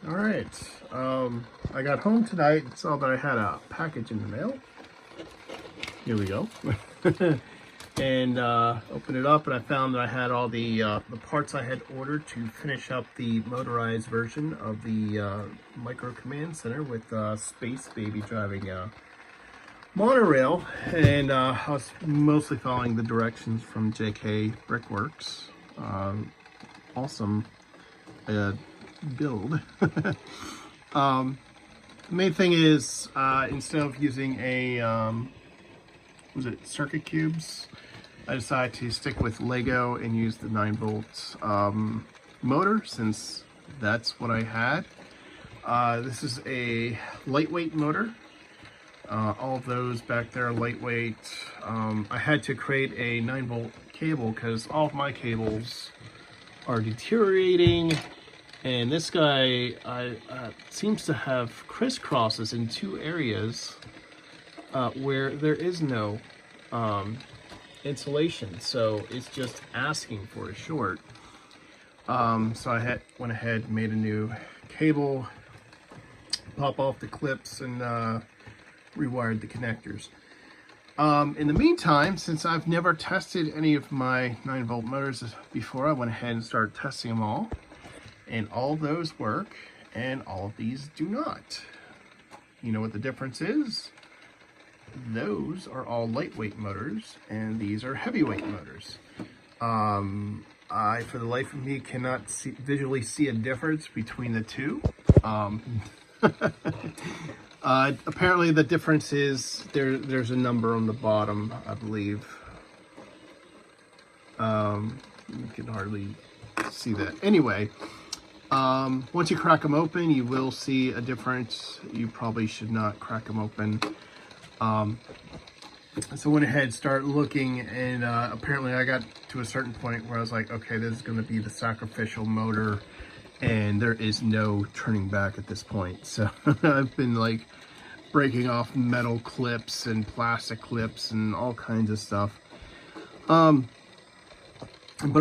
All right. I got home tonight and saw that I had a package in the mail. Here we go. And opened it up, and I found that I had all the parts I had ordered to finish up the motorized version of the micro command center with Space Baby driving monorail. And I was mostly following the directions from JK Brickworks. Awesome build. The main thing is instead of using a was it circuit cubes, I decided to stick with Lego and use the 9-volt motor, since that's what I had. This is a lightweight motor. All of those back there are lightweight. I had to create a 9-volt cable because all of my cables are deteriorating, and this guy seems to have crisscrosses in two areas where there is no insulation, so it's just asking for a short. So I went ahead and made a new cable, pop off the clips, and rewired the connectors. In the meantime, since I've never tested any of my 9-volt motors before, I went ahead and started testing them all, and all of those work and all of these do not. You know what the difference is? Those are all lightweight motors and these are heavyweight motors. I, for the life of me, cannot visually see a difference between the two. Apparently the difference is there's a number on the bottom, I believe. You can hardly see that. Anyway, once you crack them open, you will see a difference. You probably should not crack them open. So I went ahead and started looking, and apparently I got to a certain point where I was like, okay, this is going to be the sacrificial motor, and there is no turning back at this point. So I've been like breaking off metal clips and plastic clips and all kinds of stuff. But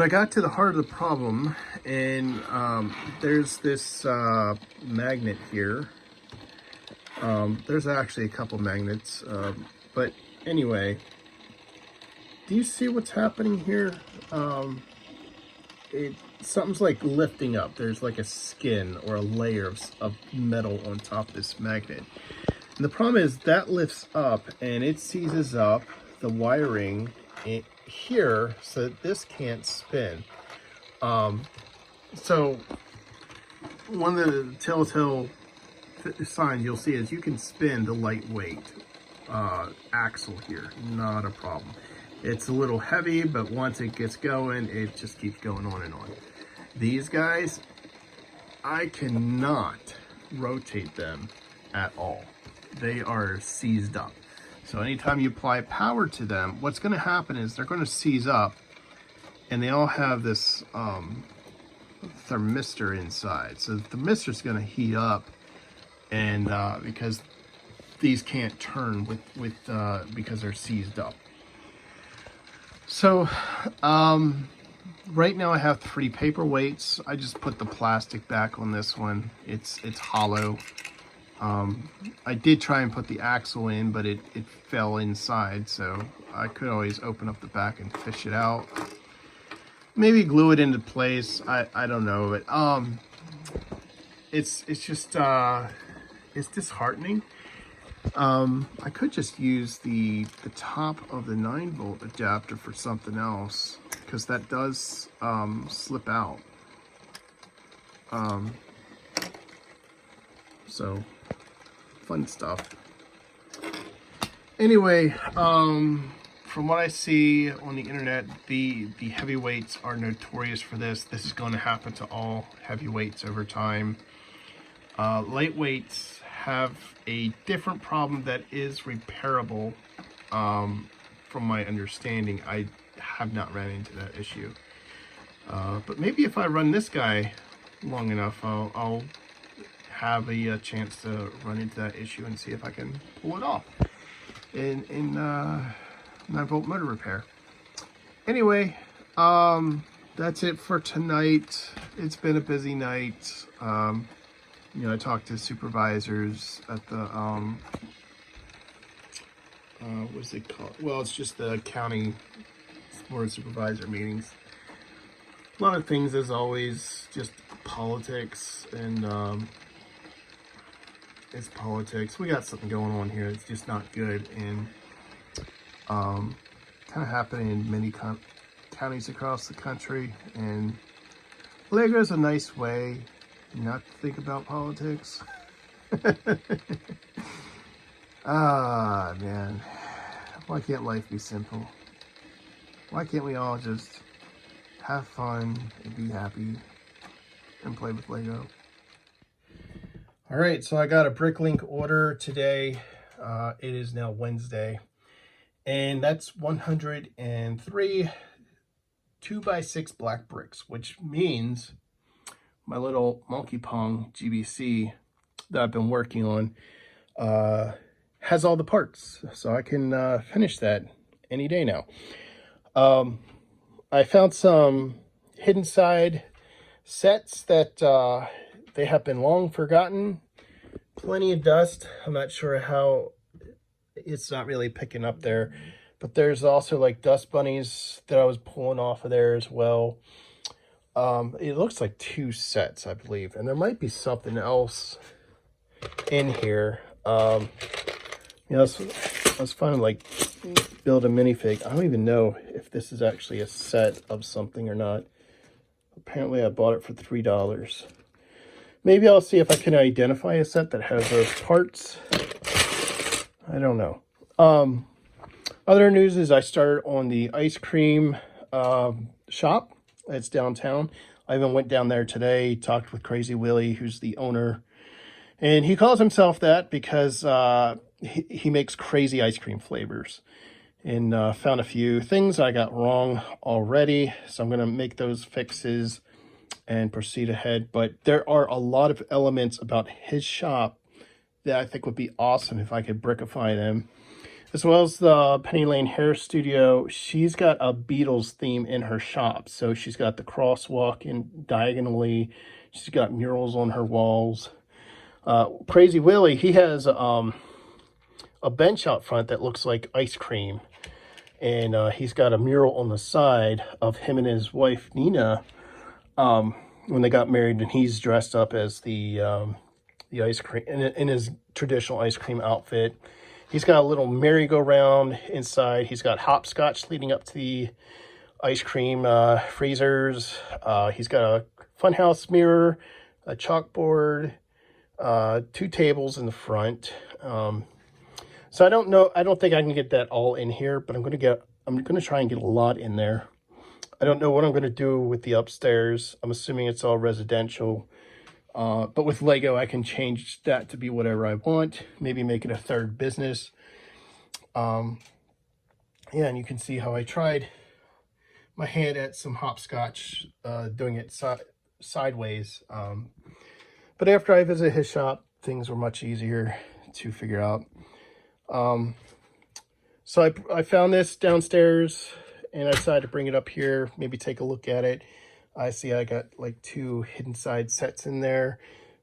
I got to the heart of the problem, and there's this magnet here. There's actually a couple magnets, but anyway, do you see what's happening here? Something's like lifting up. There's like a skin or a layer of metal on top of this magnet. And the problem is that lifts up and it seizes up the wiring here so that this can't spin. So one of the telltale signs you'll see is you can spin the lightweight axle here, not a problem. It's a little heavy, but once it gets going, it just keeps going on and on. These guys, I cannot rotate them at all. They are seized up. So anytime you apply power to them, what's going to happen is they're going to seize up, and they all have this thermistor inside. So the thermistor is going to heat up, and because these can't turn because they're seized up. So right now I have 3 paperweights. I just put the plastic back on this one. It's hollow. I did try and put the axle in, but it fell inside, so I could always open up the back and fish it out. Maybe glue it into place. I don't know, but it's just it's disheartening. I could just use the top of the 9-volt adapter for something else, because that does slip out. So fun stuff. Anyway, from what I see on the internet, the heavyweights are notorious for this. This is going to happen to all heavyweights over time. Lightweights have a different problem that is repairable. From my understanding, I have not ran into that issue. But maybe if I run this guy long enough, I'll have a chance to run into that issue and see if I can pull it off in 9-volt motor repair. Anyway, that's it for tonight. It's been a busy night. You know, I talked to supervisors at the, what's it called? Well, it's just the county board of supervisor meetings. A lot of things, as always, just politics, and it's politics. We got something going on here that's just not good, and kind of happening in many counties across the country. And Lego's a nice way not to think about politics. Ah, man. Why can't life be simple? Why can't we all just have fun and be happy and play with Lego? All right, so I got a Bricklink order today. It is now Wednesday, and that's 103 2x6 black bricks, which means my little monkey pong GBC that I've been working on has all the parts, so I can finish that any day now. I found some hidden side sets that they have been long forgotten. Plenty of dust. I'm not sure how it's not really picking up there, but there's also like dust bunnies that I was pulling off of there as well. It looks like 2 sets, I believe, and there might be something else in here. You know, I was finding like build a minifig. I don't even know if this is actually a set of something or not. Apparently I bought it for $3. Maybe I'll see if I can identify a set that has those parts. I don't know. Other news is I started on the ice cream shop. It's downtown. I even went down there today, talked with Crazy Willie, who's the owner. And he calls himself that because he makes crazy ice cream flavors. And found a few things I got wrong already. So I'm going to make those fixes and proceed ahead. But there are a lot of elements about his shop that I think would be awesome if I could brickify them. As well as the Penny Lane Hair Studio, she's got a Beatles theme in her shop. So she's got the crosswalk in diagonally. She's got murals on her walls. Crazy Willie, he has a bench out front that looks like ice cream. And he's got a mural on the side of him and his wife, Nina, when they got married. And he's dressed up as the ice cream, in his traditional ice cream outfit. He's got a little merry-go-round inside. He's got hopscotch leading up to the ice cream freezers. He's got a funhouse mirror, a chalkboard, 2 tables in the front. So I don't know. I don't think I can get that all in here, but I'm going to try and get a lot in there. I don't know what I'm going to do with the upstairs. I'm assuming it's all residential. But with Lego, I can change that to be whatever I want. Maybe make it a 3rd business. Yeah, and you can see how I tried my hand at some hopscotch, doing it sideways. But after I visited his shop, things were much easier to figure out. So I found this downstairs, and I decided to bring it up here, maybe take a look at it. I see I got like 2 hidden side sets in there.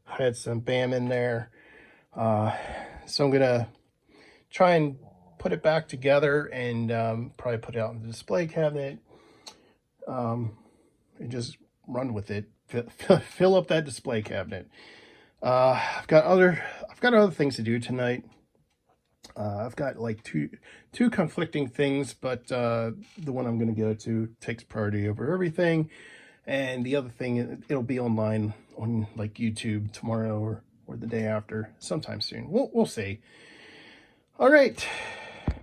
I had some BAM in there. So I'm gonna try and put it back together and probably put it out in the display cabinet and just run with it. Fill up that display cabinet. I've got other things to do tonight. I've got like two conflicting things, but the one I'm going to go to takes priority over everything. And the other thing, it'll be online on like YouTube tomorrow or the day after, sometime soon. We'll see. All right.